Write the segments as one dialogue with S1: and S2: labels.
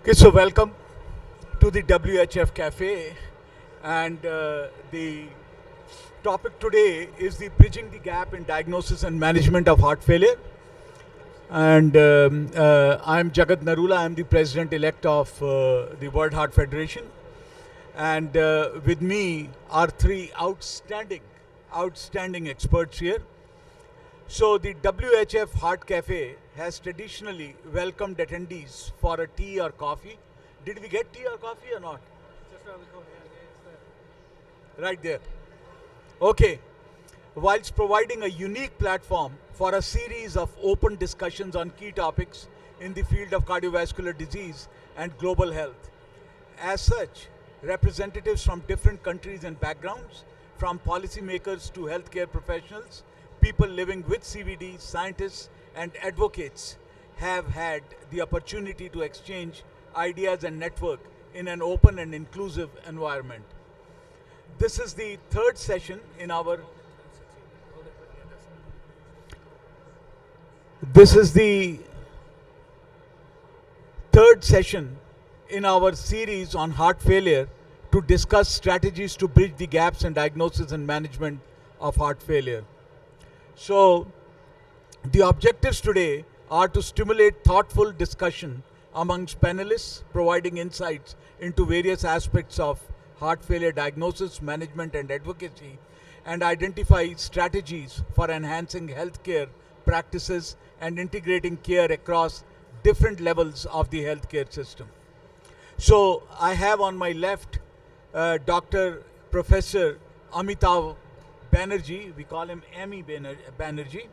S1: Okay, so welcome to the WHF Cafe, and the topic today is the bridging the gap in diagnosis and management of heart failure. And I'm Jagat Narula. I'm the president-elect of the World Heart Federation, and with me are three outstanding experts here. So the WHF Heart Cafe has traditionally welcomed attendees for a tea or coffee. Did we get tea or coffee or not? Right there. Okay. Whilst providing a unique platform for a series of open discussions on key topics in the field of cardiovascular disease and global health. As such, representatives from different countries and backgrounds, from policymakers to healthcare professionals, people living with CVD, scientists, and advocates have had the opportunity to exchange ideas and network in an open and inclusive environment. This is the third session in our This is the third session in our series on heart failure to discuss strategies to bridge the gaps in diagnosis and management of heart failure. So, the objectives today are to stimulate thoughtful discussion amongst panelists, providing insights into various aspects of heart failure diagnosis, management, and advocacy, and identify strategies for enhancing healthcare practices and integrating care across different levels of the healthcare system. So I have on my left Dr. Professor Amitav Banerjee. We call him Ami Banerjee.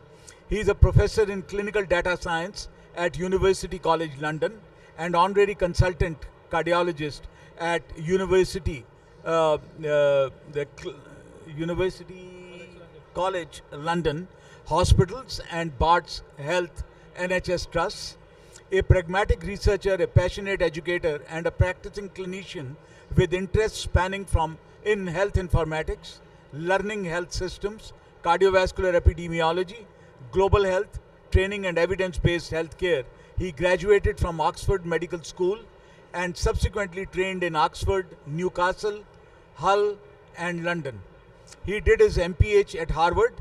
S1: He is a professor in clinical data science at University College London and honorary consultant cardiologist at University College London Hospitals and Barts Health NHS Trusts, a pragmatic researcher, a passionate educator, and a practicing clinician with interests spanning from in health informatics, learning health systems, cardiovascular epidemiology, global health, training and evidence-based healthcare. He graduated from Oxford Medical School and subsequently trained in Oxford, Newcastle, Hull, and London. He did his MPH at Harvard,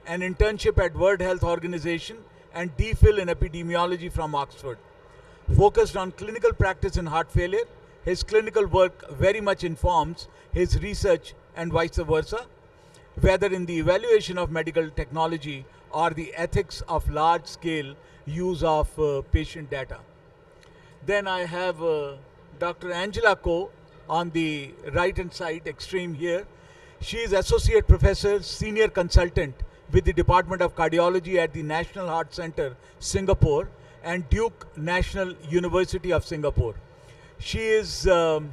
S1: an internship at World Health Organization, and DPhil in epidemiology from Oxford. Focused on clinical practice in heart failure, his clinical work very much informs his research and vice versa, whether in the evaluation of medical technology or the ethics of large-scale use of patient data. Then I have Dr. Angela Ko on the right-hand side, extreme here. She is Associate Professor, Senior Consultant with the Department of Cardiology at the National Heart Centre, Singapore, and Duke National University of Singapore. She is a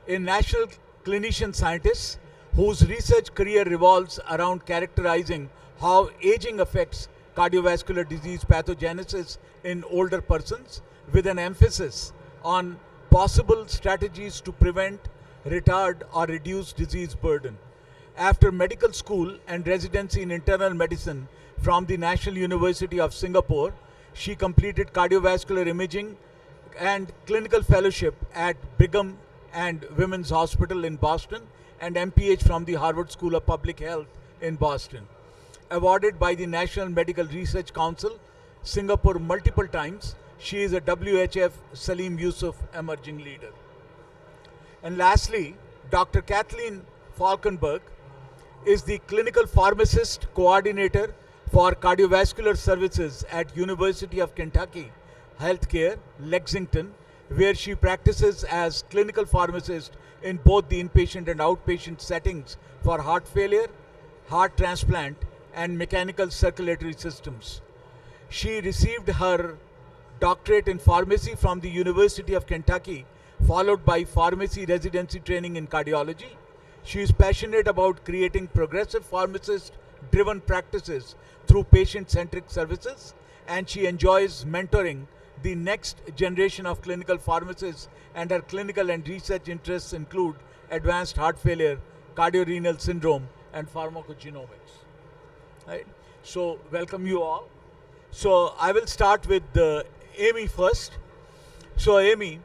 S1: national clinician scientist whose research career revolves around characterizing how aging affects cardiovascular disease pathogenesis in older persons, with an emphasis on possible strategies to prevent, retard, or reduce disease burden. After medical school and residency in internal medicine from the National University of Singapore, she completed cardiovascular imaging and clinical fellowship at Brigham and Women's Hospital in Boston and MPH from the Harvard School of Public Health in Boston. Awarded by the National Medical Research Council, Singapore multiple times, she is a WHF Salim Yusuf Emerging Leader. And lastly, Dr. Kathleen Falkenberg is the clinical pharmacist coordinator for cardiovascular services at University of Kentucky Healthcare, Lexington, where she practices as clinical pharmacist in both the inpatient and outpatient settings for heart failure, heart transplant, and mechanical circulatory systems. She received her doctorate in pharmacy from the University of Kentucky, followed by pharmacy residency training in cardiology. She is passionate about creating progressive pharmacist-driven practices through patient-centric services, and she enjoys mentoring the next generation of clinical pharmacists, and her clinical and research interests include advanced heart failure, cardiorenal syndrome, and pharmacogenomics. Right? So, welcome you all. So, I will start with Amy first. So, Amy,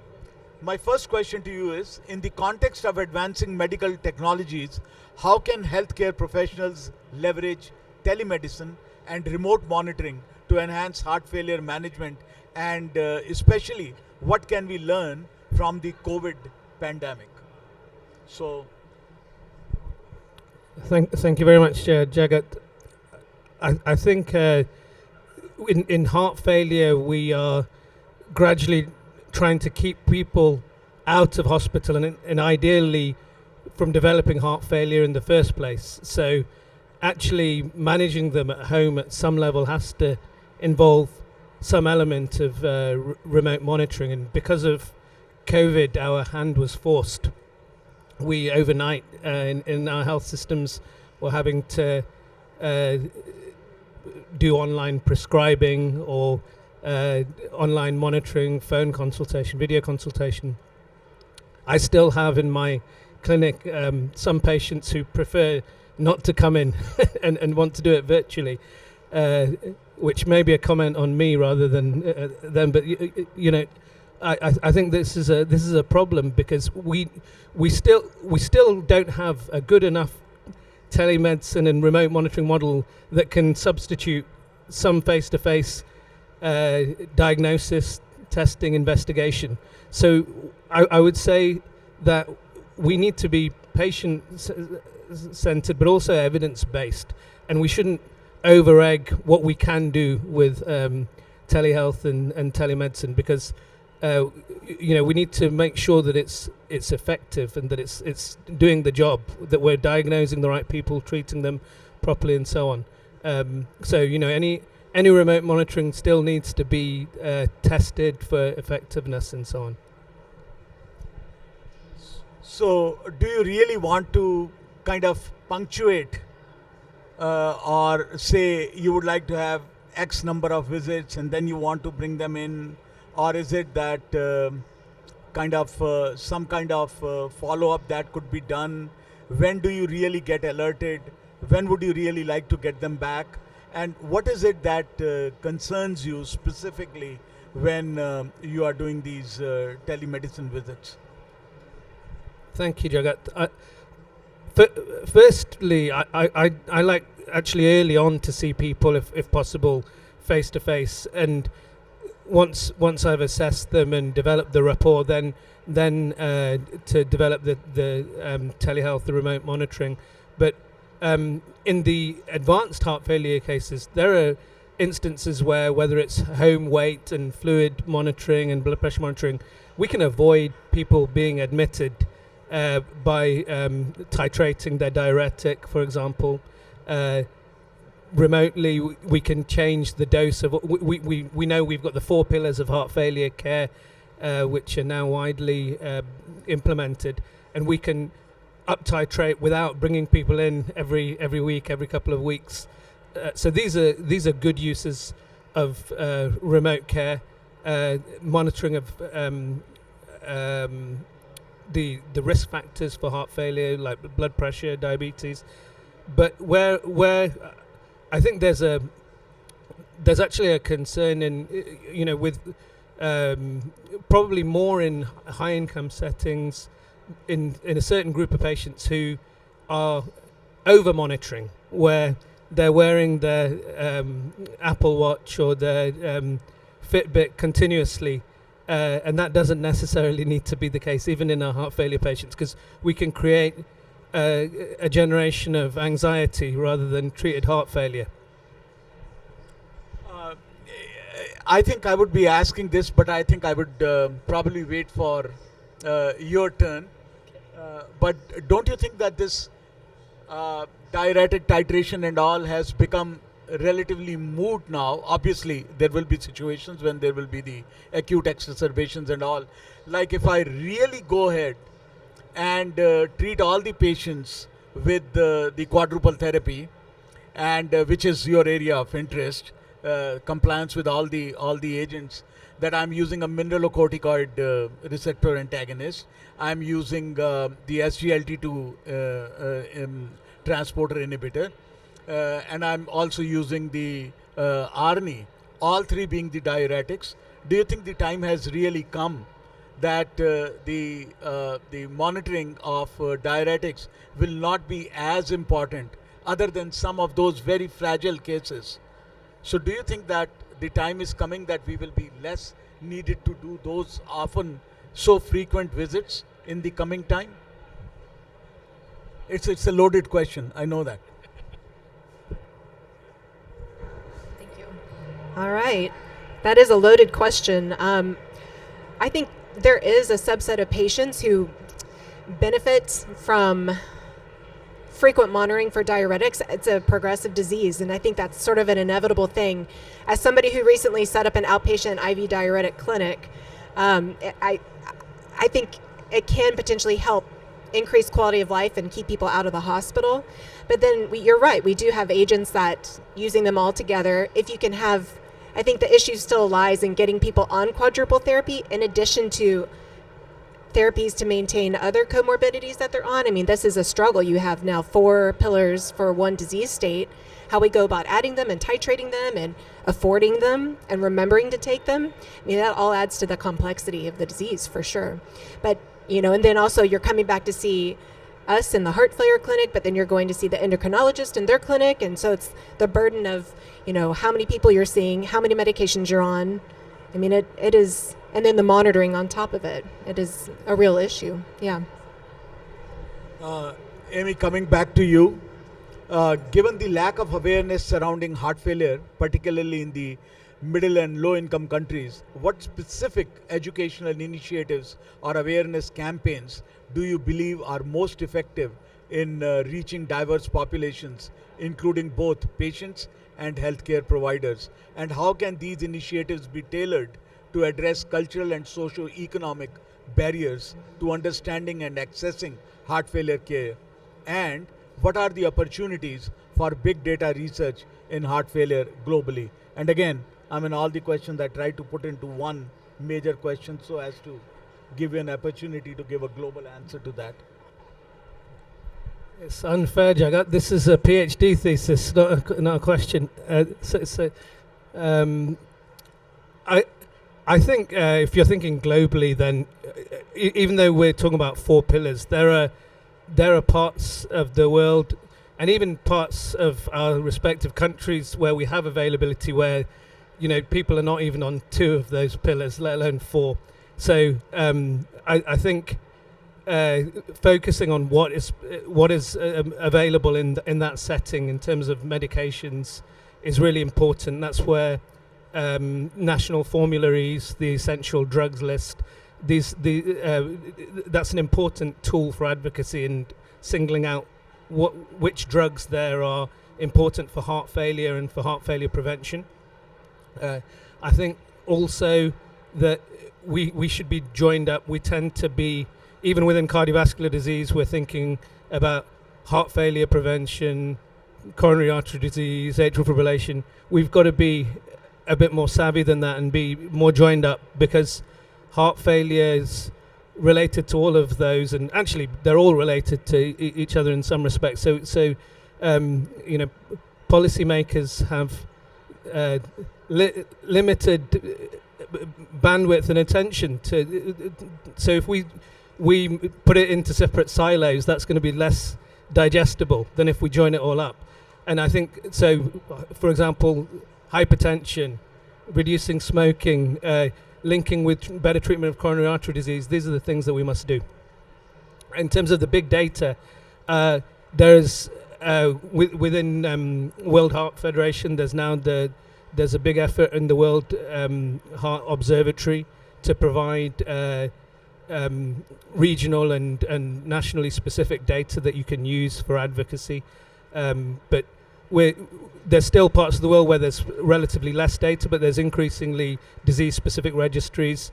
S1: my first question to you is, in the context of advancing medical technologies, how can healthcare professionals leverage telemedicine and remote monitoring to enhance heart failure management, and especially what can we learn from the COVID pandemic? So,
S2: Thank you very much, Jagat. I think in heart failure we are gradually trying to keep people out of hospital and ideally from developing heart failure in the first place. So actually managing them at home at some level has to involve some element of remote monitoring. And because of COVID, our hand was forced. We overnight in our health systems were having to do online prescribing or online monitoring, phone consultation, video consultation. I still have in my clinic some patients who prefer not to come in and want to do it virtually, which may be a comment on me rather than them. But you know, I think this is a problem because we still don't have a good enough telemedicine and remote monitoring model that can substitute some face-to-face diagnosis, testing, investigation. So I would say that we need to be patient-centered, but also evidence-based, and we shouldn't over-egg what we can do with telehealth and telemedicine because we need to make sure that it's effective and that it's doing the job, that we're diagnosing the right people, treating them properly, and so on. So any remote monitoring still needs to be tested for effectiveness and so on.
S1: So, do you really want to kind of punctuate or say you would like to have X number of visits and then you want to bring them in? Or is it that some kind of follow-up that could be done? When do you really get alerted? When would you really like to get them back? And what is it that concerns you specifically when you are doing these telemedicine visits?
S2: Thank you, Jagat. Firstly, I like actually early on to see people, if possible, face to face, and once I've assessed them and developed the rapport, then to develop the telehealth, the remote monitoring. But in the advanced heart failure cases, there are instances where, whether it's home weight and fluid monitoring and blood pressure monitoring, we can avoid people being admitted by titrating their diuretic, for example. Remotely, we can change the dose of. We know we've got the 4 pillars of heart failure care, which are now widely implemented, and we can up titrate without bringing people in every week, every couple of weeks. So these are good uses of remote care, monitoring of the risk factors for heart failure, like blood pressure, diabetes. But where I think there's actually a concern in with probably more in high income settings, in a certain group of patients who are over monitoring, where they're wearing their Apple Watch or their Fitbit continuously, and that doesn't necessarily need to be the case even in our heart failure patients, because we can create a generation of anxiety rather than treated heart failure.
S1: I think I would be asking this, but I think I would probably wait for your turn. But don't you think that this diuretic titration and all has become relatively moot now? Obviously, there will be situations when there will be the acute exacerbations and all. Like if I really go ahead and treat all the patients with the quadruple therapy, and which is your area of interest, compliance with all the agents, that I'm using a mineralocorticoid receptor antagonist. I'm using the SGLT2 transporter inhibitor, and I'm also using the ARNI, all three being the diuretics. do you think the time has really come that the monitoring of diuretics will not be as important, other than some of those very fragile cases? So, do you think that the time is coming that we will be less needed to do those often so frequent visits in the coming time? It's a loaded question. I know that.
S3: Thank you. All right. That is a loaded question. I think there is a subset of patients who benefit from frequent monitoring for diuretics. It's a progressive disease, and I think that's sort of an inevitable thing. As somebody who recently set up an outpatient IV diuretic clinic, I think it can potentially help increase quality of life and keep people out of the hospital. But then you're right, we do have agents that using them all together, if you can have, I think the issue still lies in getting people on quadruple therapy in addition to therapies to maintain other comorbidities that they're on. I mean, this is a struggle. You have now 4 pillars for one disease state. How we go about adding them and titrating them and affording them and remembering to take them, I mean, that all adds to the complexity of the disease for sure. But, and then also you're coming back to see us in the heart failure clinic, but then you're going to see the endocrinologist in their clinic. And so it's the burden of, how many people you're seeing, how many medications you're on. I mean, it is, and then the monitoring on top of it. It is a real issue. Yeah.
S1: Amy, coming back to you, given the lack of awareness surrounding heart failure, particularly in the middle and low income countries, what specific educational initiatives or awareness campaigns do you believe are most effective in reaching diverse populations, including both patients and healthcare providers? And how can these initiatives be tailored to address cultural and socio-economic barriers to understanding and accessing heart failure care? And what are the opportunities for big data research in heart failure globally? And again, all the questions I try to put into one major question so as to give you an opportunity to give a global answer to that.
S2: It's unfair, Jagat. This is a PhD thesis, not a question. I think if you're thinking globally, then even though we're talking about 4 pillars, there are parts of the world and even parts of our respective countries where we have availability where people are not even on 2 of those pillars, let alone 4. So I think focusing on what is available in that setting in terms of medications is really important. That's where national formularies, the essential drugs list, that's an important tool for advocacy and singling out which drugs there are important for heart failure and for heart failure prevention. I think also that we should be joined up. We tend to be, even within cardiovascular disease, we're thinking about heart failure prevention, coronary artery disease, atrial fibrillation. We've got to be a bit more savvy than that and be more joined up, because heart failure is related to all of those, and actually they're all related to each other in some respects. So policymakers have limited bandwidth and attention to. So if we put it into separate silos, that's going to be less digestible than if we join it all up. And I think so. For example, hypertension, reducing smoking, linking with better treatment of coronary artery disease. These are the things that we must do. In terms of the big data, there's within World Heart Federation, there's a big effort in the World Heart Observatory to provide regional and nationally specific data that you can use for advocacy. But there's still parts of the world where there's relatively less data, but there's increasingly disease-specific registries.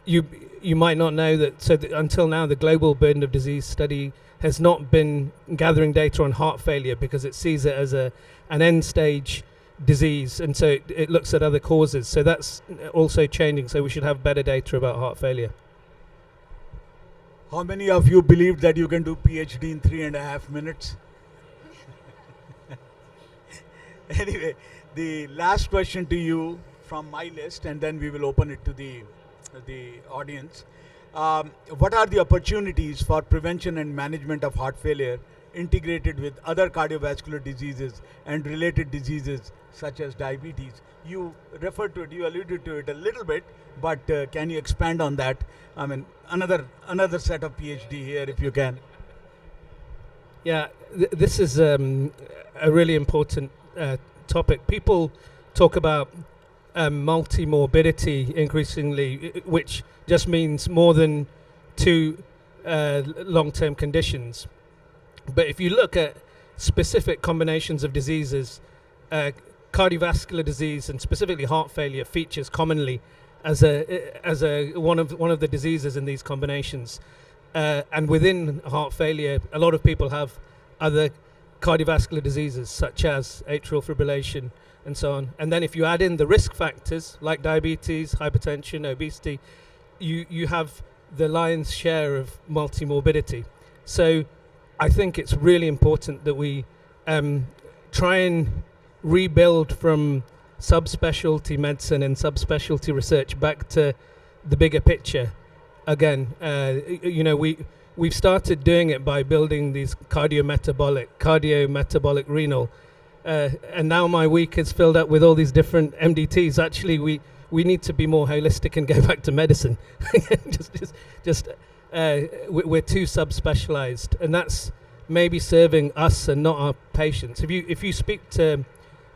S2: You might not know that, until now, the Global Burden of Disease Study has not been gathering data on heart failure because it sees it as an end-stage disease, and so it looks at other causes. So that's also changing, so we should have better data about heart failure.
S1: How many of you believe that you can do PhD in 3.5 minutes? Anyway, the last question to you from my list, and then we will open it to the audience. What are the opportunities for prevention and management of heart failure integrated with other cardiovascular diseases and related diseases such as diabetes? You referred to it, you alluded to it a little bit, but can you expand on that? I mean, another set of PhD here, if you can.
S2: Yeah, this is a really important topic. People talk about multi-morbidity increasingly, which just means more than two long-term conditions. But if you look at specific combinations of diseases, cardiovascular disease and specifically heart failure features commonly as a one of the diseases in these combinations. And within heart failure, a lot of people have other cardiovascular diseases such as atrial fibrillation and so on. And then if you add in the risk factors like diabetes, hypertension, obesity, you have the lion's share of multi-morbidity. So I think it's really important that we try and rebuild from subspecialty medicine and subspecialty research back to the bigger picture. Again, we've started doing it by building these cardiometabolic renal, and now my week is filled up with all these different MDTs. Actually, we need to be more holistic and go back to medicine. We're too subspecialized, and that's maybe serving us and not our patients. If you speak to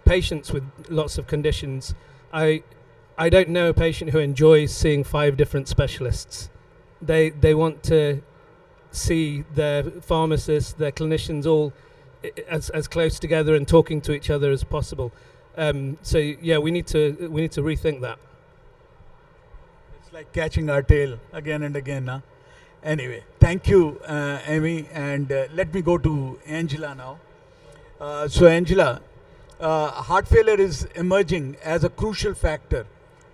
S2: patients with lots of conditions, I don't know a patient who enjoys seeing 5 different specialists. They want to see their pharmacists, their clinicians all as close together and talking to each other as possible. So yeah, we need to rethink that.
S1: It's like catching our tail again and again, huh? Anyway, thank you, Amy, and let me go to Angela now. So Angela, heart failure is emerging as a crucial factor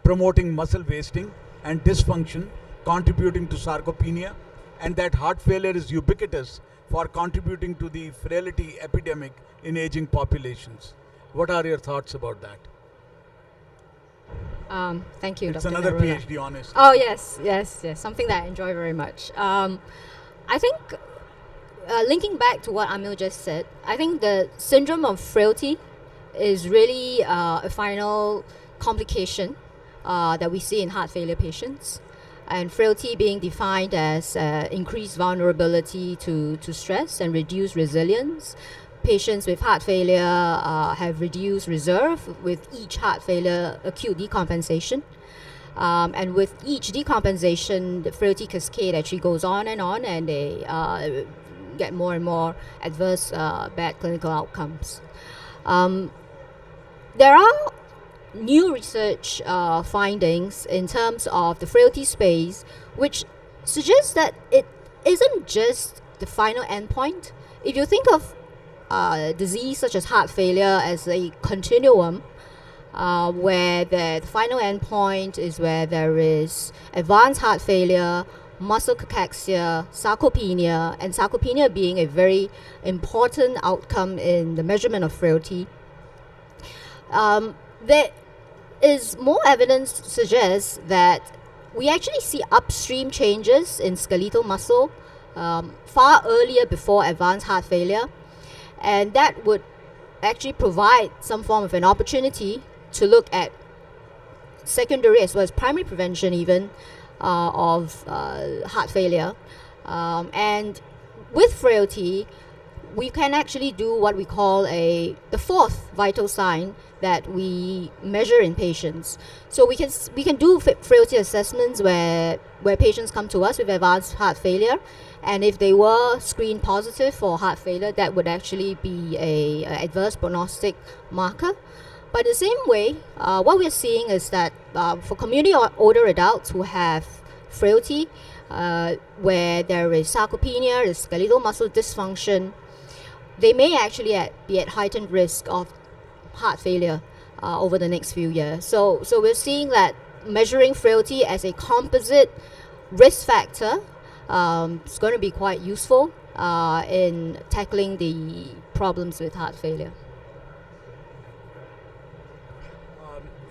S1: promoting muscle wasting and dysfunction, contributing to sarcopenia, and that heart failure is ubiquitous for contributing to the frailty epidemic in aging populations. What are your thoughts about that?
S4: Thank you,
S1: It's
S4: Dr.
S1: another
S4: Narula.
S1: PhD, honestly.
S4: Oh, yes, something that I enjoy very much. I think, linking back to what Amil just said, I think the syndrome of frailty is really a final complication that we see in heart failure patients. And frailty being defined as increased vulnerability to stress and reduced resilience. Patients with heart failure have reduced reserve with each heart failure acute decompensation. And with each decompensation, the frailty cascade actually goes on, and they get more and more adverse bad clinical outcomes. There are new research findings in terms of the frailty space, which suggests that it isn't just the final endpoint. If you think of disease such as heart failure as a continuum, where the final endpoint is where there is advanced heart failure, muscle cachexia, sarcopenia, and sarcopenia being a very important outcome in the measurement of frailty. There is more evidence to suggest that we actually see upstream changes in skeletal muscle far earlier before advanced heart failure, and that would actually provide some form of an opportunity to look at secondary as well as primary prevention even of heart failure. And with frailty, we can actually do what we call the 4th vital sign that we measure in patients. So we can do frailty assessments where patients come to us with advanced heart failure, and if they were screened positive for heart failure, that would actually be a adverse prognostic marker. But the same way, what we're seeing is that for community or older adults who have frailty, where there is sarcopenia, there's skeletal muscle dysfunction, they may actually be at heightened risk of heart failure over the next few years. So we're seeing that measuring frailty as a composite risk factor is going to be quite useful in tackling the problems with heart failure.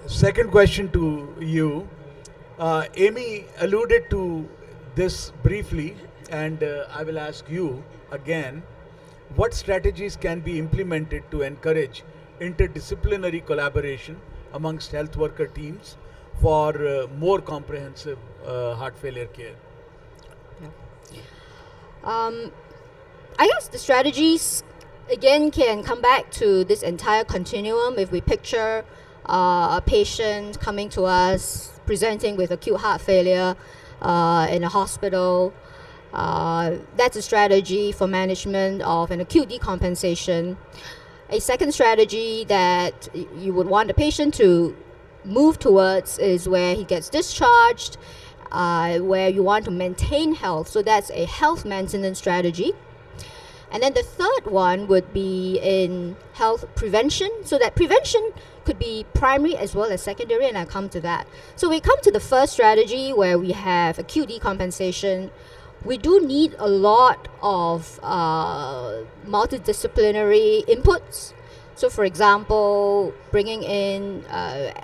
S1: Second question to you. Amy alluded to this briefly, and I will ask you again. What strategies can be implemented to encourage interdisciplinary collaboration amongst health worker teams for more comprehensive heart failure care?
S4: I guess the strategies again can come back to this entire continuum. If we picture a patient coming to us presenting with acute heart failure in a hospital, that's a strategy for management of an acute decompensation. A second strategy that you would want the patient to move towards is where he gets discharged, where you want to maintain health. So that's a health maintenance strategy. And then the third one would be in health prevention. So that prevention could be primary as well as secondary, and I'll come to that. So we come to the first strategy where we have acute decompensation. We do need a lot of multidisciplinary inputs. So for example, bringing in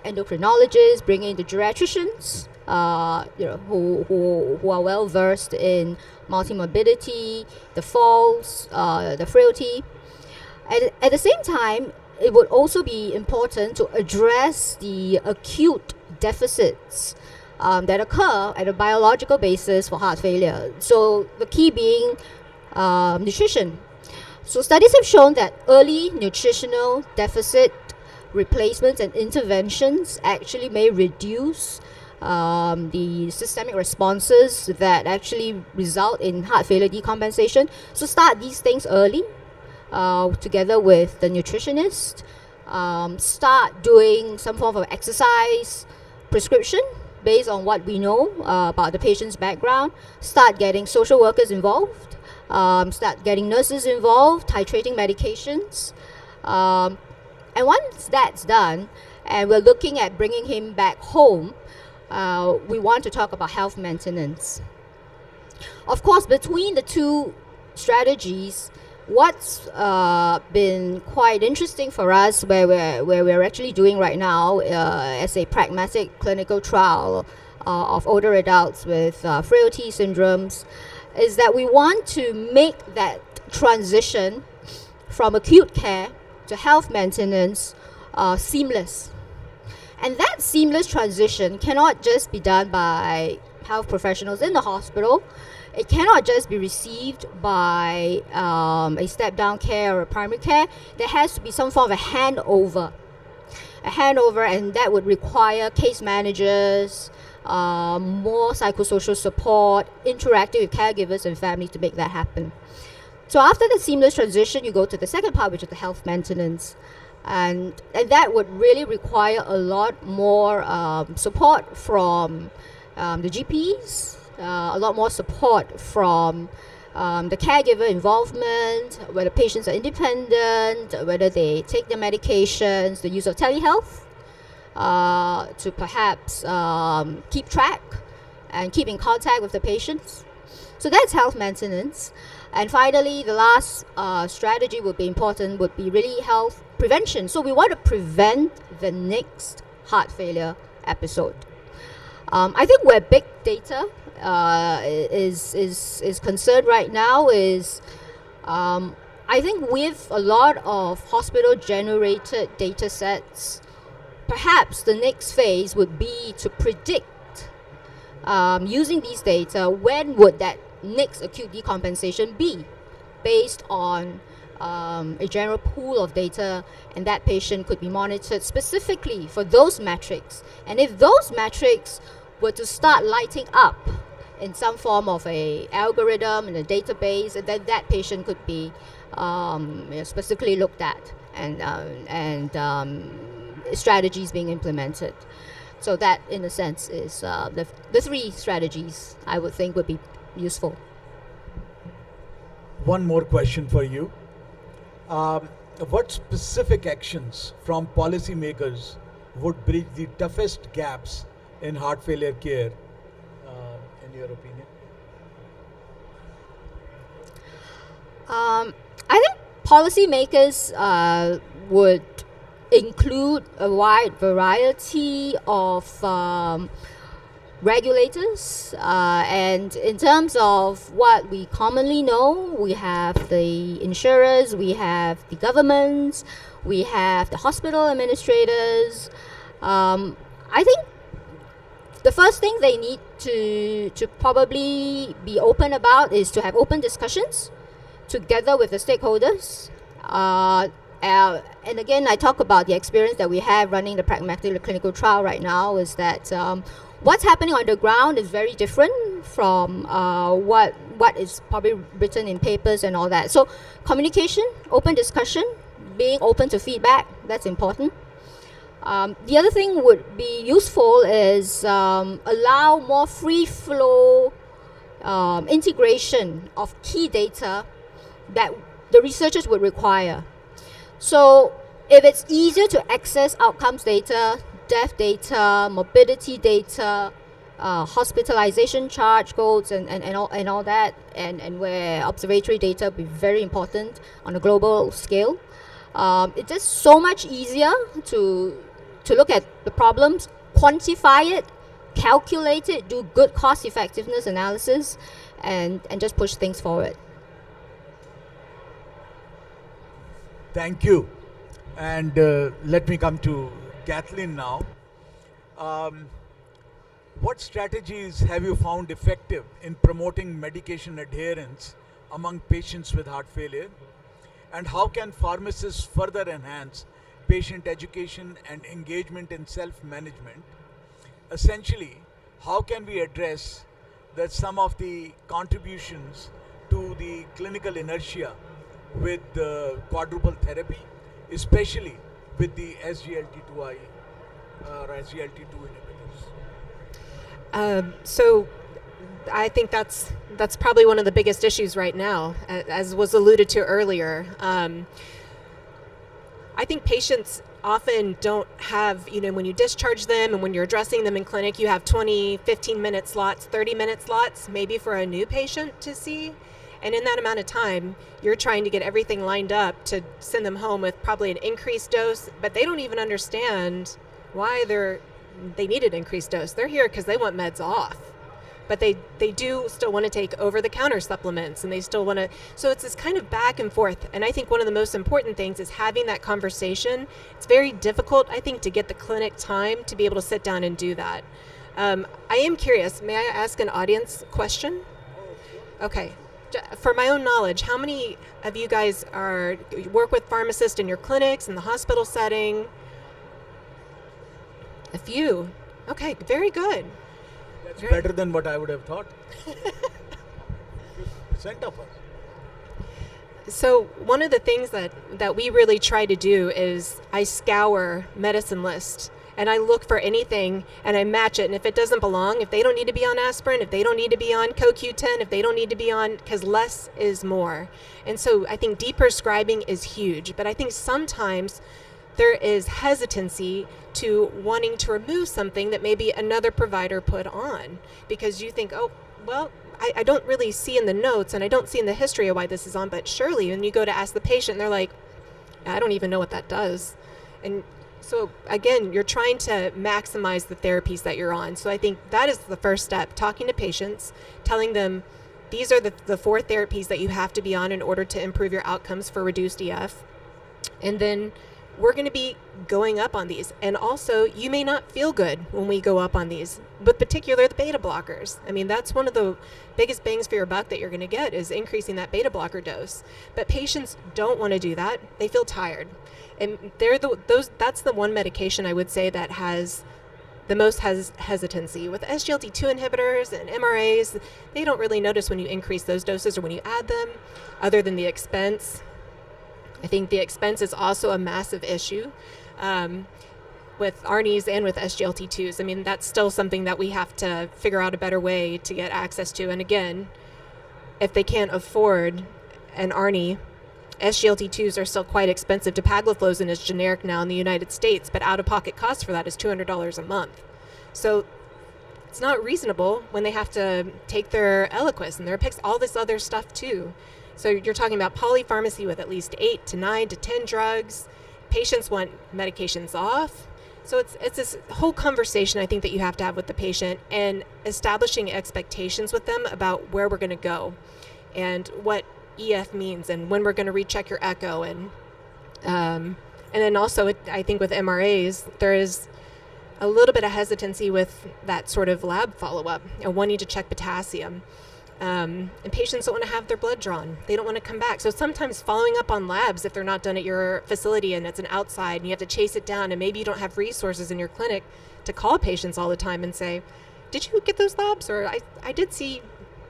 S4: endocrinologists, bringing in the geriatricians, who are well versed in multimorbidity, the falls, the frailty. At the same time, it would also be important to address the acute deficits that occur at a biological basis for heart failure. So the key being nutrition. So studies have shown that early nutritional deficit replacements and interventions actually may reduce the systemic responses that actually result in heart failure decompensation. So start these things early together with the nutritionist. Start doing some form of exercise prescription based on what we know about the patient's background. Start getting social workers involved. Start getting nurses involved, titrating medications. And once that's done, and we're looking at bringing him back home, we want to talk about health maintenance. Of course, between the two strategies, what's been quite interesting for us, where we're actually doing right now as a pragmatic clinical trial of older adults with frailty syndromes, is that we want to make that transition from acute care to health maintenance seamless. And that seamless transition cannot just be done by health professionals in the hospital. It cannot just be received by a step-down care or a primary care. There has to be some form of a handover, and that would require case managers, more psychosocial support, interacting with caregivers and family to make that happen. So after the seamless transition, you go to the second part, which is the health maintenance. And that would really require a lot more support from the GPs, a lot more support from the caregiver involvement, whether patients are independent, whether they take their medications, the use of telehealth to perhaps keep track and keep in contact with the patients. So that's health maintenance. And finally, the last strategy would be important, would be really health prevention. So we want to prevent the next heart failure episode. I think where big data is concerned right now is I think with a lot of hospital generated data sets, perhaps the next phase would be to predict using these data, when would that next acute decompensation be, based on a general pool of data, and that patient could be monitored specifically for those metrics. And if those metrics were to start lighting up in some form of a algorithm in a database, and then that patient could be specifically looked at, and strategies being implemented. So that, in a sense, is the three strategies I would think would be useful.
S1: One more question for you. What specific actions from policymakers would bridge the toughest gaps in heart failure care, in your opinion?
S4: I think policymakers would include a wide variety of regulators, and in terms of what we commonly know, we have the insurers, we have the governments, we have the hospital administrators. I think the first thing they need to probably be open about is to have open discussions together with the stakeholders. And again, I talk about the experience that we have running the pragmatic clinical trial right now, is that what's happening on the ground is very different from what is probably written in papers and all that. So communication, open discussion, being open to feedback, that's important. The other thing would be useful is allow more free flow integration of key data that the researchers would require. So if it's easier to access outcomes data, death data, morbidity data, hospitalization charge codes and all that, and where observatory data will be very important on a global scale, it's just so much easier to look at the problems, quantify it, calculate it, do good cost effectiveness analysis, and just push things forward.
S1: Thank you. And let me come to Kathleen now. What strategies have you found effective in promoting medication adherence among patients with heart failure? And how can pharmacists further enhance patient education and engagement in self-management? Essentially, how can we address that some of the contributions to the clinical inertia with the quadruple therapy, especially with the SGLT2I or SGLT2 inhibitors?
S3: So I think that's probably one of the biggest issues right now, as was alluded to earlier. I think patients often don't have, when you discharge them and when you're addressing them in clinic, you have 20, 15-minute slots, 30-minute slots, maybe for a new patient to see. And in that amount of time, you're trying to get everything lined up to send them home with probably an increased dose, but they don't even understand why they need an increased dose. They're here because they want meds off. But they do still want to take over-the-counter supplements, and they still want to. So it's this kind of back and forth. And I think one of the most important things is having that conversation. It's very difficult, I think, to get the clinic time to be able to sit down and do that. I am curious. May I ask an audience question? Okay. For my own knowledge, how many of you guys work with pharmacists in your clinics, in the hospital setting? A few. Okay, very good.
S1: That's better than what I would have thought. 50% of us.
S3: So one of the things that we really try to do is I scour medicine lists and I look for anything and I match it. And if it doesn't belong, if they don't need to be on aspirin, if they don't need to be on CoQ10, if they don't need to be on, because less is more. And so I think deprescribing is huge. But I think sometimes there is hesitancy to wanting to remove something that maybe another provider put on, because you think, oh, well, I don't really see in the notes and I don't see in the history of why this is on, but surely when you go to ask the patient, they're like, I don't even know what that does. And so again, you're trying to maximize the therapies that you're on. So I think that is the first step, talking to patients, telling them these are the 4 therapies that you have to be on in order to improve your outcomes for reduced EF. And then we're going to be going up on these. And also, you may not feel good when we go up on these, but particularly the beta blockers. I mean, that's one of the biggest bangs for your buck that you're going to get, is increasing that beta blocker dose. But patients don't want to do that. They feel tired. And that's the one medication I would say that has the most hesitancy. With SGLT2 inhibitors and MRAs, they don't really notice when you increase those doses or when you add them, other than the expense. I think the expense is also a massive issue with ARNIs and with SGLT2s. I mean, that's still something that we have to figure out a better way to get access to. And again, if they can't afford an ARNI, SGLT2s are still quite expensive. Dapagliflozin is generic now in the United States, but out-of-pocket cost for that is $200 a month. So it's not reasonable when they have to take their Eliquis and their Pix, all this other stuff too. So you're talking about polypharmacy with at least 8 to 9 to 10 drugs. patients want medications off. So it's this whole conversation I think that you have to have with the patient, and establishing expectations with them about where we're going to go and what EF means and when we're going to recheck your echo. And then also I think with MRAs, there is a little bit of hesitancy with that sort of lab follow-up and wanting to check potassium. And patients don't want to have their blood drawn. They don't want to come back. So sometimes following up on labs, if they're not done at your facility and it's an outside and you have to chase it down, and maybe you don't have resources in your clinic to call patients all the time and say, did you get those labs? Or I did see,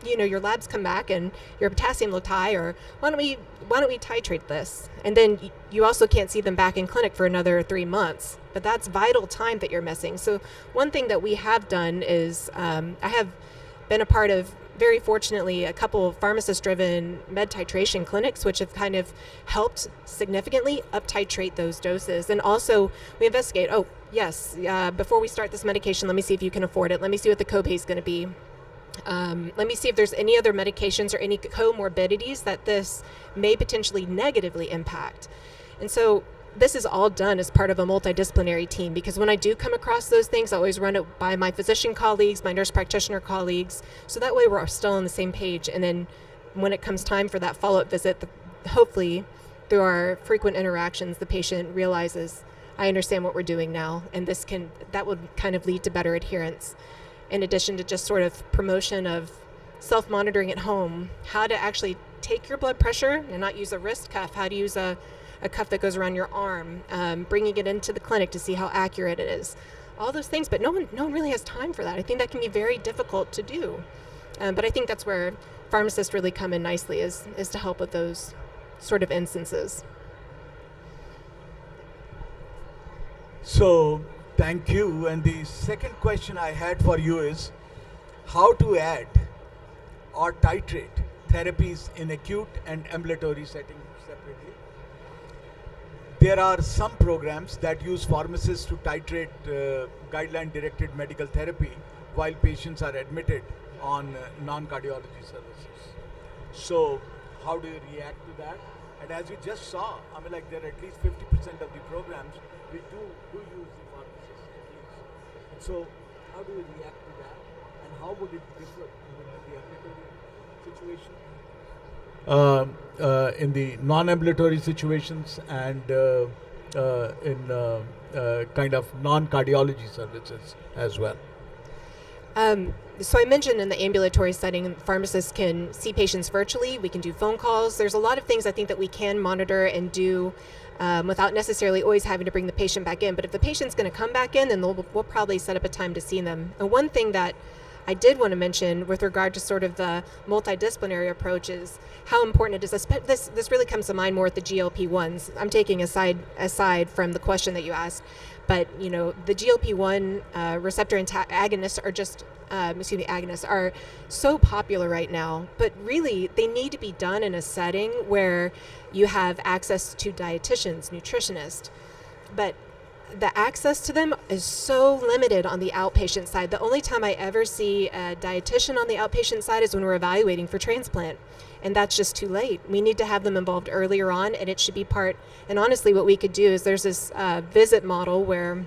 S3: your labs come back and your potassium looked high, or why don't we titrate this? And then you also can't see them back in clinic for another 3 months. But that's vital time that you're missing. So one thing that we have done is I have been a part of, very fortunately, a couple of pharmacist-driven med titration clinics, which have kind of helped significantly up-titrate those doses. And also, we investigate, before we start this medication, let me see if you can afford it. Let me see what the copay is going to be. Let me see if there's any other medications or any comorbidities that this may potentially negatively impact. And so this is all done as part of a multidisciplinary team, because when I do come across those things, I always run it by my physician colleagues, my nurse practitioner colleagues, so that way we're still on the same page. And then when it comes time for that follow-up visit, hopefully through our frequent interactions, the patient realizes, I understand what we're doing now, and that would kind of lead to better adherence. In addition to just sort of promotion of self-monitoring at home, how to actually take your blood pressure and not use a wrist cuff, how to use a cuff that goes around your arm, bringing it into the clinic to see how accurate it is. All those things, but no one really has time for that. I think that can be very difficult to do. But I think that's where pharmacists really come in nicely, is to help with those sort of instances.
S1: So, thank you. And the second question I had for you is how to add or titrate therapies in acute and ambulatory settings separately. There are some programs that use pharmacists to titrate guideline-directed medical therapy while patients are admitted on non-cardiology services. So, how do you react to that? And as you just saw, there are at least 50% of the programs we do use the pharmacists at least. And so, how do you react to that? And how would it differ in the ambulatory situation? In the non-ambulatory situations and in kind of non-cardiology services as well.
S3: So I mentioned in the ambulatory setting, pharmacists can see patients virtually. We can do phone calls. There's a lot of things I think that we can monitor and do without necessarily always having to bring the patient back in. But if the patient's going to come back in, then we'll probably set up a time to see them. And one thing that I did want to mention with regard to sort of the multidisciplinary approach is how important it is. This really comes to mind more with the GLP-1s. I'm taking aside from the question that you asked, but the GLP-1 receptor agonists are just agonists are so popular right now, but really they need to be done in a setting where you have access to dietitians, nutritionists, but the access to them is so limited on the outpatient side. The only time I ever see a dietitian on the outpatient side is when we're evaluating for transplant. And that's just too late. We need to have them involved earlier on, and it should be part. And honestly, what we could do is there's this visit model where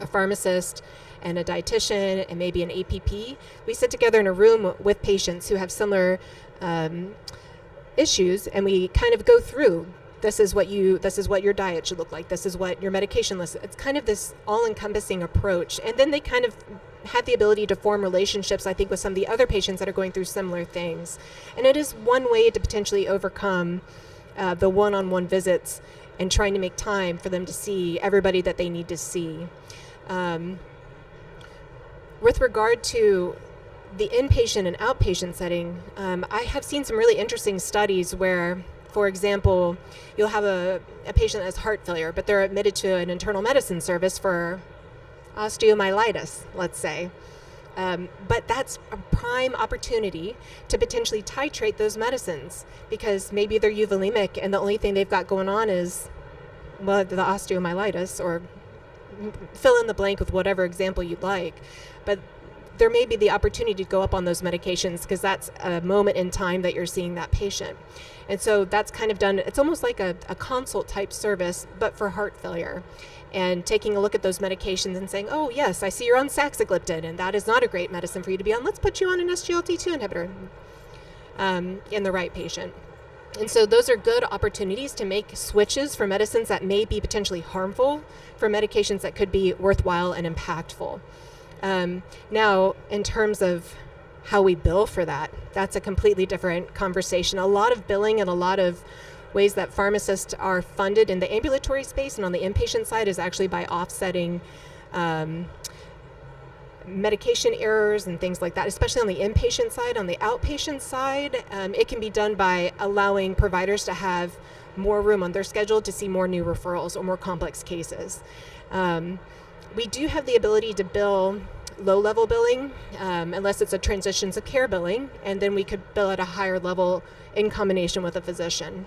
S3: a pharmacist and a dietitian and maybe an APP, we sit together in a room with patients who have similar issues, and we kind of go through. This is what your diet should look like. This is what your medication list. It's kind of this all-encompassing approach. And then they kind of have the ability to form relationships, I think, with some of the other patients that are going through similar things. And it is one way to potentially overcome the one-on-one visits and trying to make time for them to see everybody that they need to see. With regard to the inpatient and outpatient setting, I have seen some really interesting studies where, for example, you'll have a patient that has heart failure, but they're admitted to an internal medicine service for osteomyelitis, let's say. But that's a prime opportunity to potentially titrate those medicines, because maybe they're euvolemic and the only thing they've got going on is, the osteomyelitis, or fill in the blank with whatever example you'd like. But there may be the opportunity to go up on those medications because that's a moment in time that you're seeing that patient. And so that's kind of done, it's almost like a consult type service, but for heart failure. And taking a look at those medications and saying, oh yes, I see you're on saxagliptin, and that is not a great medicine for you to be on. Let's put you on an SGLT2 inhibitor in the right patient. And so those are good opportunities to make switches for medicines that may be potentially harmful for medications that could be worthwhile and impactful. Now, in terms of how we bill for that, that's a completely different conversation. A lot of billing and a lot of ways that pharmacists are funded in the ambulatory space and on the inpatient side is actually by offsetting medication errors and things like that, especially on the inpatient side. On the outpatient side, it can be done by allowing providers to have more room on their schedule to see more new referrals or more complex cases. We do have the ability to bill low-level billing, unless it's a transitions of care billing, and then we could bill at a higher level in combination with a physician.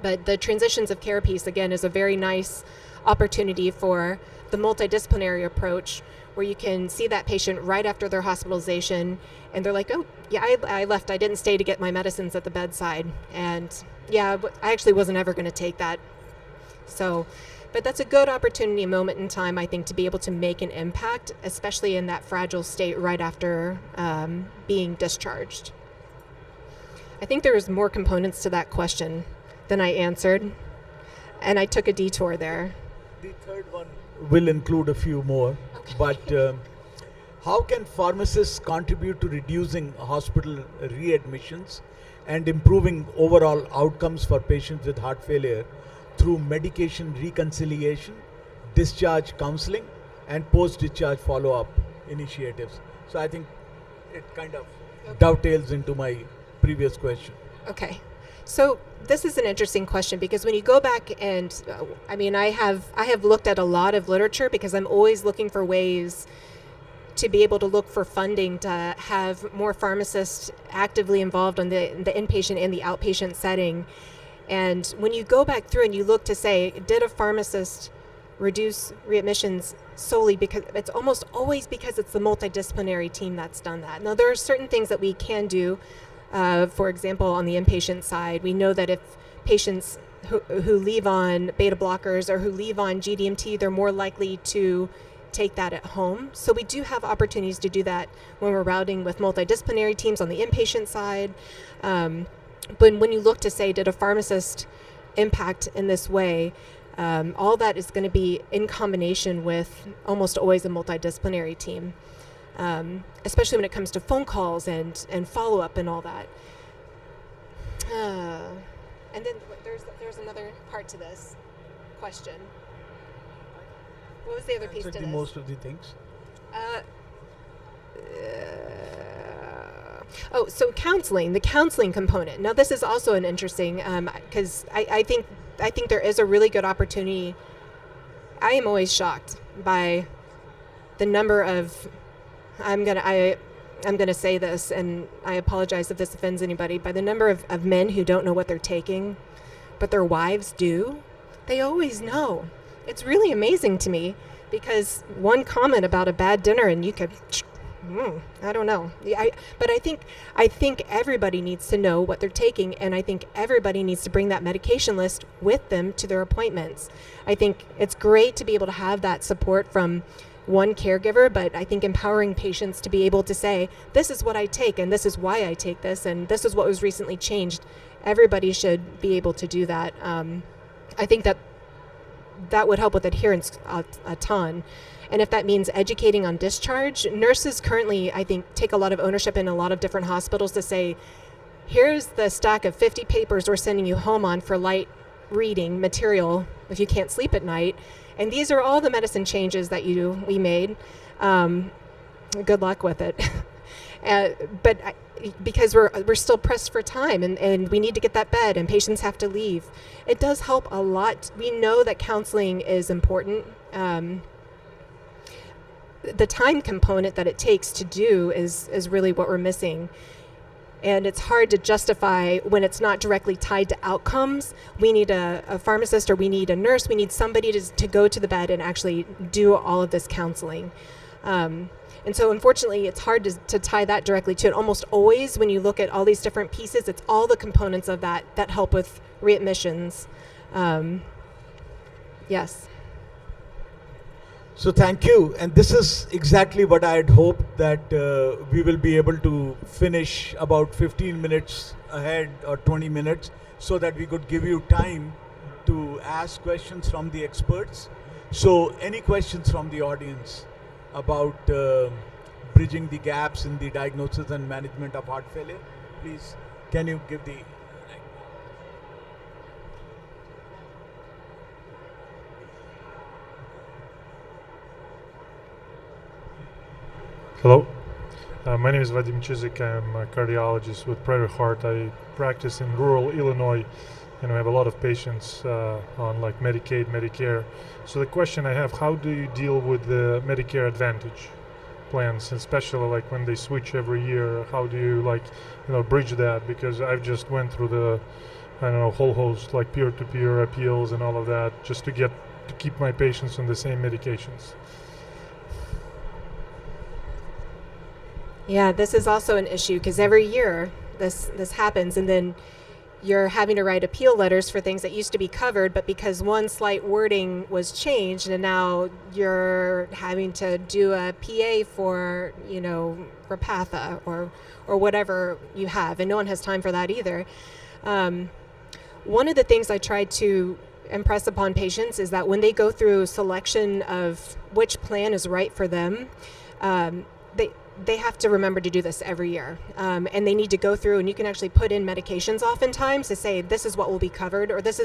S3: But the transitions of care piece, again, is a very nice opportunity for the multidisciplinary approach, where you can see that patient right after their hospitalization, and they're like, oh, yeah, I left. I didn't stay to get my medicines at the bedside. And yeah, I actually wasn't ever going to take that. So, but that's a good opportunity, a moment in time, I think, to be able to make an impact, especially in that fragile state right after being discharged. I think there was more components to that question than I answered, and I took a detour there.
S1: The third one will include a few more, but how can pharmacists contribute to reducing hospital readmissions and improving overall outcomes for patients with heart failure through medication reconciliation, discharge counseling, and post-discharge follow-up initiatives? So I think it kind of dovetails into my previous question.
S3: Okay. So this is an interesting question, because when you go back and, I have looked at a lot of literature, because I'm always looking for ways to be able to look for funding to have more pharmacists actively involved on the inpatient and the outpatient setting. And when you go back through and you look to say, did a pharmacist reduce readmissions solely because it's almost always because it's the multidisciplinary team that's done that. Now, there are certain things that we can do. For example, on the inpatient side, we know that if patients who leave on beta blockers or who leave on GDMT, they're more likely to take that at home. So we do have opportunities to do that when we're routing with multidisciplinary teams on the inpatient side. But when you look to say, did a pharmacist impact in this way, all that is going to be in combination with almost always a multidisciplinary team. Especially when it comes to phone calls and follow-up and all that. And then there's another part to this question. What was the other piece to this?
S1: Most of the things.
S3: So counseling, the counseling component. Now, this is also an interesting, because I think there is a really good opportunity. I am always shocked by the number of, I'm gonna say this, and I apologize if this offends anybody, by the number of men who don't know what they're taking, but their wives do. They always know. It's really amazing to me, because one comment about a bad dinner and you could, I don't know. But I think everybody needs to know what they're taking, and I think everybody needs to bring that medication list with them to their appointments. I think it's great to be able to have that support from one caregiver, but I think empowering patients to be able to say, this is what I take, and this is why I take this, and this is what was recently changed. Everybody should be able to do that. I think that would help with adherence a ton. And if that means educating on discharge, nurses currently, I think, take a lot of ownership in a lot of different hospitals to say, here's the stack of 50 papers we're sending you home on for light reading material if you can't sleep at night. And these are all the medicine changes that we made. Good luck with it. Because we're still pressed for time, and we need to get that bed, and patients have to leave. It does help a lot. We know that counseling is important. The time component that it takes to do is really what we're missing. And it's hard to justify when it's not directly tied to outcomes. We need a pharmacist, or we need a nurse. We need somebody to go to the bed and actually do all of this counseling. And so unfortunately, it's hard to tie that directly to it. Almost always when you look at all these different pieces, it's all the components of that help with readmissions. Yes.
S1: So thank you, and this is exactly what I had hoped, that we will be able to finish about 15 minutes ahead or 20 minutes, so that we could give you time to ask questions from the experts. So any questions from the audience about bridging the gaps in the diagnosis and management of heart failure? Please, can you give the...
S5: Hello, my name is Vadim Chizik. I'm a cardiologist with Prairie Heart. I practice in rural Illinois, and we have a lot of patients on like Medicaid, Medicare. So the question I have, how do you deal with the Medicare Advantage plans, and especially like when they switch every year? How do you bridge that? Because I've just went through the, whole host like peer-to-peer appeals and all of that just to keep my patients on the same medications.
S3: Yeah, this is also an issue because every year this happens, and then you're having to write appeal letters for things that used to be covered, but because one slight wording was changed, and now you're having to do a PA for, Repatha or whatever you have, and no one has time for that either. One of the things I tried to impress upon patients is that when they go through selection of which plan is right for them, they have to remember to do this every year, and they need to go through, and you can actually put in medications oftentimes to say this is what will be covered, or this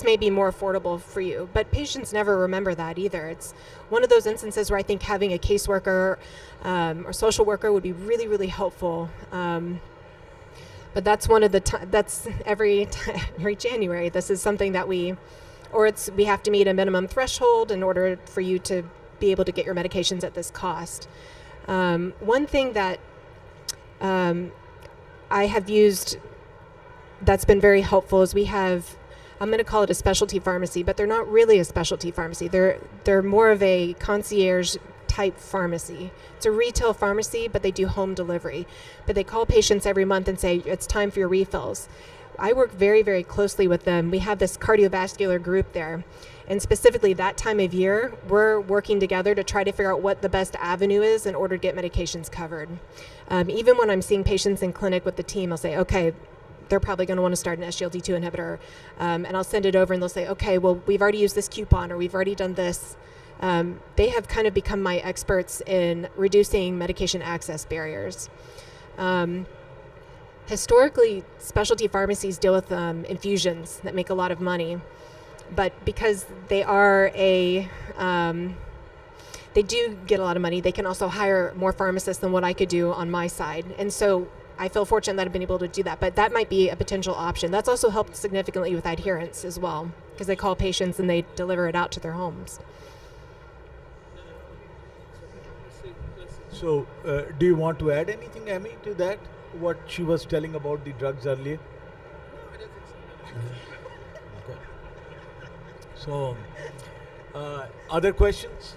S3: may be more affordable for you. But patients never remember that either. It's one of those instances where I think having a caseworker or social worker would be really, really helpful. But that's one of the that's every January. This is something that we have to meet a minimum threshold in order for you to be able to get your medications at this cost. One thing that I have used that's been very helpful is we have, I'm going to call it a specialty pharmacy, but they're not really a specialty pharmacy. They're more of a concierge type pharmacy. It's a retail pharmacy, but they do home delivery. But they call patients every month and say, it's time for your refills. I work very, very closely with them. We have this cardiovascular group there. And specifically that time of year, we're working together to try to figure out what the best avenue is in order to get medications covered. Even when I'm seeing patients in clinic with the team, I'll say, okay, they're probably going to want to start an SGLT2 inhibitor. And I'll send it over and they'll say, okay, well, we've already used this coupon, or we've already done this. They have kind of become my experts in reducing medication access barriers. Historically, specialty pharmacies deal with infusions that make a lot of money. But because they are they do get a lot of money, they can also hire more pharmacists than what I could do on my side. And so I feel fortunate that I've been able to do that. But that might be a potential option. That's also helped significantly with adherence as well, because they call patients and they deliver it out to their homes.
S1: So do you want to add anything, Amy, to that? What she was telling about the drugs earlier? Okay. So, other questions?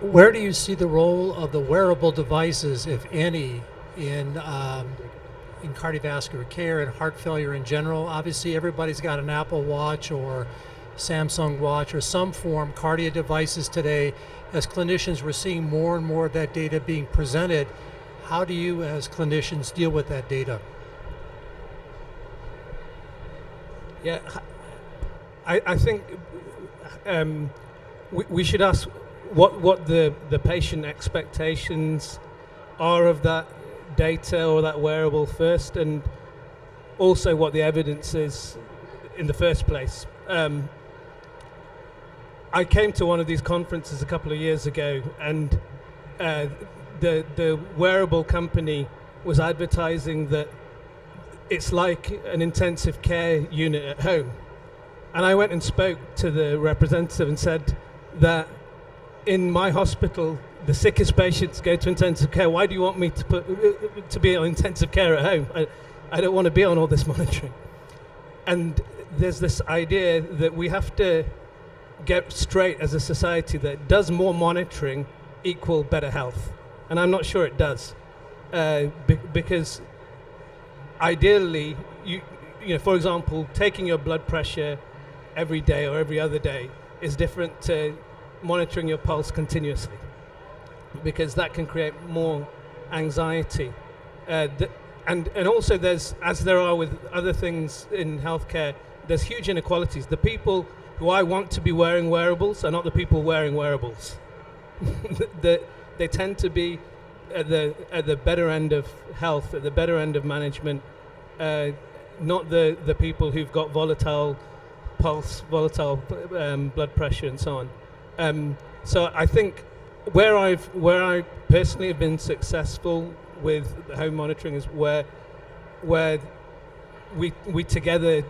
S6: Where do you see the role of the wearable devices, if any, in cardiovascular care and heart failure in general? Obviously, everybody's got an Apple Watch or Samsung Watch or some form cardio devices today. As clinicians, we're seeing more and more of that data being presented. How do you, as clinicians, deal with that data?
S2: Yeah, I think we should ask what the patient expectations are of that data or that wearable first, and also what the evidence is in the first place. I came to one of these conferences a couple of years ago, and the wearable company was advertising that it's like an intensive care unit at home. And I went and spoke to the representative and said that in my hospital the sickest patients go to intensive care. Why do you want me to be on intensive care at home? I don't want to be on all this monitoring. And there's this idea that we have to get straight as a society that does more monitoring equal better health. And I'm not sure it does. Because ideally, you know, for example, taking your blood pressure every day or every other day is different to monitoring your pulse continuously, because that can create more anxiety. And also there's, as there are with other things in healthcare, there's huge inequalities. The people who I want to be wearing wearables are not the people wearing wearables. They tend to be at the better end of health, at the better end of management, not the people who've got volatile pulse, volatile blood pressure, and so on. So I think where I personally have been successful with home monitoring is where we together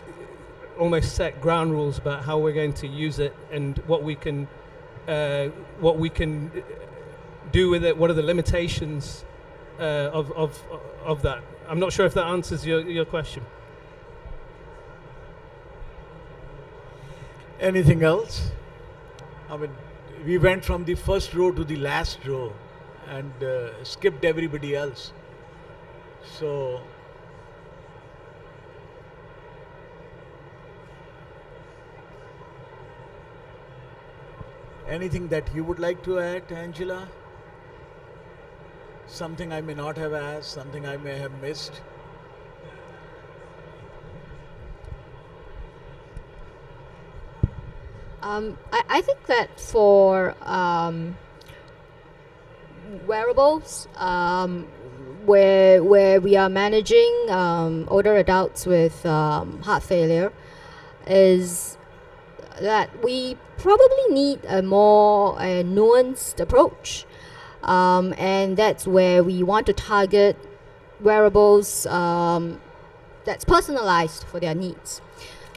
S2: almost set ground rules about how we're going to use it and what we can do with it. What are the limitations of that? I'm not sure if that answers your question.
S1: Anything else? I mean, we went from the first row to the last row and skipped everybody else. So, anything that you would like to add, Angela? Something I may not have asked, something I may have missed?
S4: I think that for wearables, where we are managing older adults with heart failure, is that we probably need a more nuanced approach, and that's where we want to target wearables that's personalized for their needs.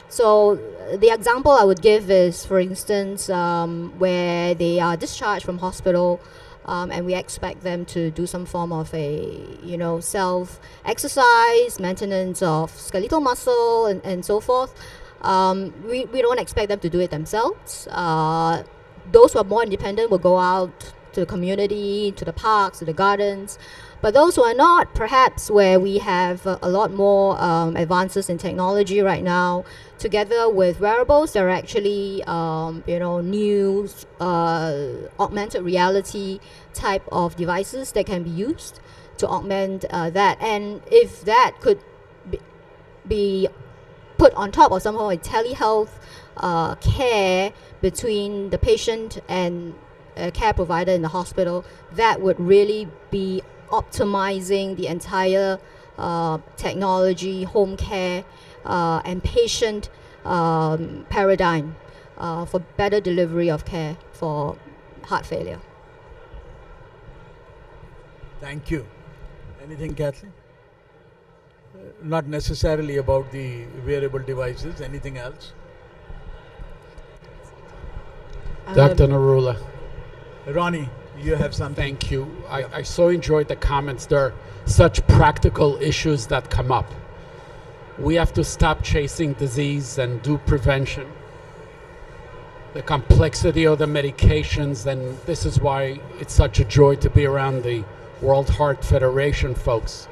S4: So the example I would give is, for instance, where they are discharged from hospital, and we expect them to do some form of a self-exercise, maintenance of skeletal muscle, and so forth. We don't expect them to do it themselves. Those who are more independent will go out to the community, to the parks, to the gardens. But those who are not, perhaps where we have a lot more advances in technology right now, together with wearables, there are actually new augmented reality type of devices that can be used to augment that. And if that could be put on top of some of telehealth care between the patient and a care provider in the hospital, that would really be optimizing the entire technology, home care, and patient paradigm for better delivery of care for heart failure.
S1: Thank you. Anything, Kathleen? Not necessarily about the wearable devices. Anything else?
S7: Dr. Narula.
S1: Ronnie, you have something?
S7: Thank you. I so enjoyed the comments. There are such practical issues that come up. We have to stop chasing disease and do prevention. The complexity of the medications, and this is why it's such a joy to be around the World Heart Federation folks.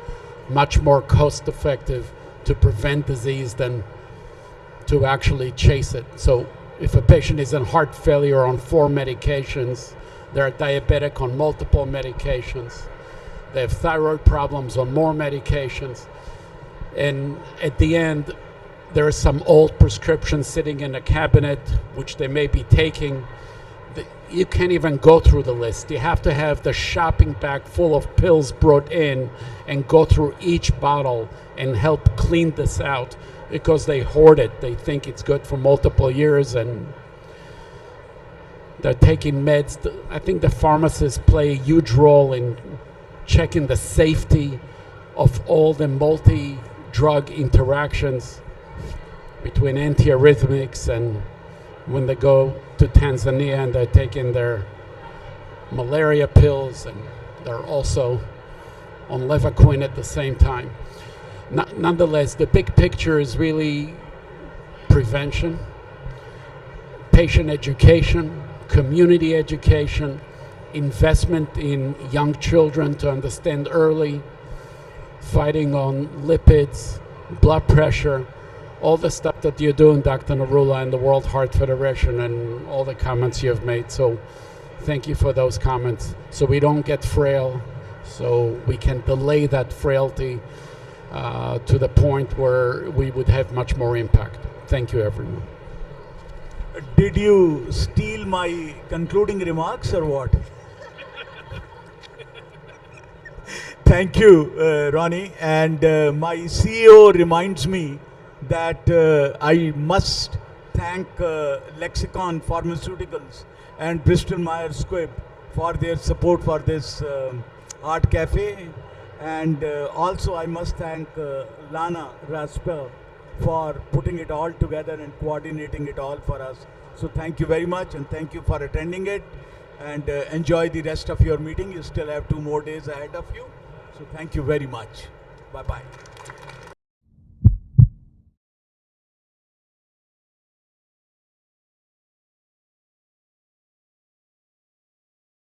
S7: Much more cost effective to prevent disease than to actually chase it. So if a patient is in heart failure on 4 medications, they're diabetic on multiple medications, they have thyroid problems on more medications, and at the end there is some old prescription sitting in a cabinet which they may be taking. You can't even go through the list. You have to have the shopping bag full of pills brought in and go through each bottle and help clean this out, because they hoard it. They think it's good for multiple years and they're taking meds. I think the pharmacists play a huge role in checking the safety of all the multi-drug interactions between antiarrhythmics, and when they go to Tanzania and they're taking their malaria pills, and they're also on Levaquin at the same time. Nonetheless, the big picture is really prevention, patient education, community education, investment in young children to understand early, fighting on lipids, blood pressure, all the stuff that you're doing, Dr. Narula, and the World Heart Federation, and all the comments you have made. So thank you for those comments. So we don't get frail, so we can delay that frailty to the point where we would have much more impact. Thank you, everyone.
S1: Did you steal my concluding remarks or what? Thank you, Ronnie. And my CEO reminds me that I must thank Lexicon Pharmaceuticals and Bristol Myers Squibb for their support for this art cafe. And also I must thank Lana Raspel for putting it all together and coordinating it all for us. So thank you very much, and thank you for attending it, and enjoy the rest of your meeting. You still have 2 more days ahead of you. So thank you very much. Bye-bye.